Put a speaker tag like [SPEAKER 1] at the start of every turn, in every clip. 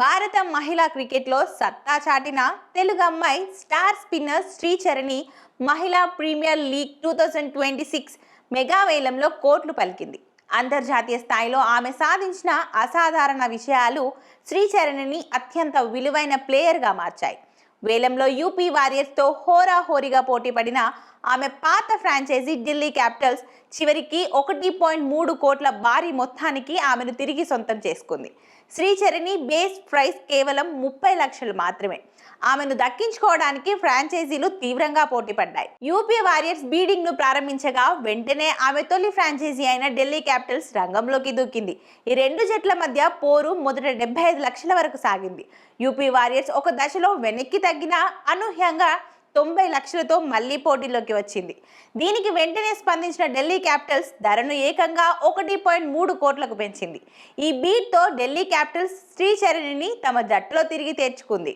[SPEAKER 1] భారత మహిళా క్రికెట్లో సత్తా చాటిన తెలుగు అమ్మాయి స్టార్ స్పిన్నర్ శ్రీచరణి మహిళా ప్రీమియర్ లీగ్ 2026 మెగా వేలంలో కోట్లు పలికింది. అంతర్జాతీయ స్థాయిలో ఆమె సాధించిన అసాధారణ విషయాలు శ్రీచరణిని అత్యంత విలువైన ప్లేయర్గా మార్చాయి. వేలంలో యూపీ వారియర్స్తో హోరాహోరీగా పోటీపడిన ఆమె పాత ఫ్రాంచైజీ ఢిల్లీ క్యాపిటల్స్ చివరికి 1.3 కోట్ల భారీ మొత్తానికి ఆమెను తిరిగి సొంతం చేసుకుంది. శ్రీచరణి బేస్ ప్రైస్ కేవలం 30 లక్షలు మాత్రమే. ఆమెను దక్కించుకోవడానికి ఫ్రాంచైజీలు తీవ్రంగా పోటీపడ్డాయి. యూపీ వారియర్స్ బీడింగ్ ను ప్రారంభించగా వెంటనే ఆమె తొలి ఫ్రాంచైజీ అయిన ఢిల్లీ క్యాపిటల్స్ రంగంలోకి దూకింది. ఈ రెండు జట్ల మధ్య పోరు మొదట 75 లక్షల వరకు సాగింది. యూపీ వారియర్స్ ఒక దశలో వెనక్కి తగ్గినా అనూహ్యంగా 90 లక్షలతో మళ్లీ పోటీలోకి వచ్చింది. దీనికి వెంటనే స్పందించిన ఢిల్లీ క్యాపిటల్స్ ధరను ఏకంగా 1.3 కోట్లకు పెంచింది. ఈ బీట్తో ఢిల్లీ క్యాపిటల్స్ శ్రీచరణిని తమ జట్టులో తిరిగి తెచ్చుకుంది.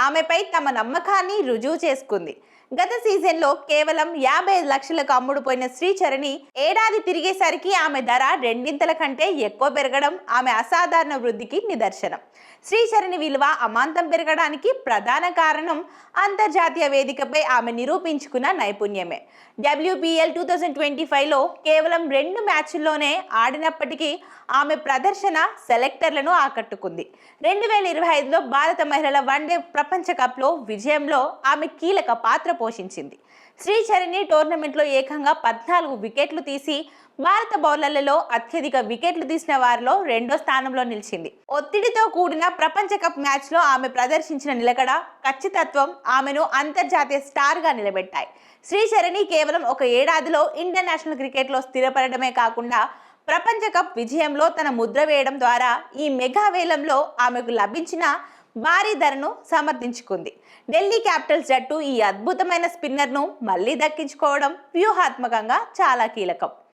[SPEAKER 1] ఆమెపై తమ నమ్మకాన్ని రుజువు చేసుకుంది. గత సీజన్లో కేవలం 55 లక్షలకు అమ్ముడుపోయిన శ్రీచరణి ఏడాది తిరిగేసరికి ఆమె ధర రెండింతల కంటే ఎక్కువ పెరగడం ఆమె అసాధారణ వృద్ధికి నిదర్శనం. శ్రీచరణి విలువ అమాంతం పెరగడానికి ప్రధాన కారణం అంతర్జాతీయ వేదికపై ఆమె నిరూపించుకున్న నైపుణ్యమే. WPL 2025లో కేవలం 2 మ్యాచ్ల్లోనే ఆడినప్పటికీ ఆమె ప్రదర్శన సెలెక్టర్లను ఆకట్టుకుంది. 2025లో భారత మహిళల వన్డే ప్రపంచ కప్లో విజయంలో ఆమె కీలక పాత్ర పోషించింది. శ్రీచరణి టోర్నమెంట్లో ఏకంగా 14 వికెట్లు తీసి భారత బౌలర్లలో అత్యధిక వికెట్లు తీసిన వారిలో 2వ స్థానంలో నిలిచింది. ఒత్తిడితో కూడిన ప్రపంచ కప్ మ్యాచ్లో ఆమె ప్రదర్శించిన నిలకడ, ఖచ్చితత్వం ఆమెను అంతర్జాతీయ స్టార్గా నిలబెట్టాయి. శ్రీచరణి కేవలం ఒక ఏడాదిలో ఇంటర్నేషనల్ క్రికెట్లో స్థిరపడమే కాకుండా ప్రపంచ కప్ విజయంలో తన ముద్ర వేయడం ద్వారా ఈ మెగా వేలంలో ఆమెకు లభించిన భారీ ధరను సమర్థించుకుంది. ఢిల్లీ క్యాపిటల్స్ జట్టు ఈ అద్భుతమైన స్పిన్నర్ను మళ్లీ దక్కించుకోవడం వ్యూహాత్మకంగా చాలా కీలకం.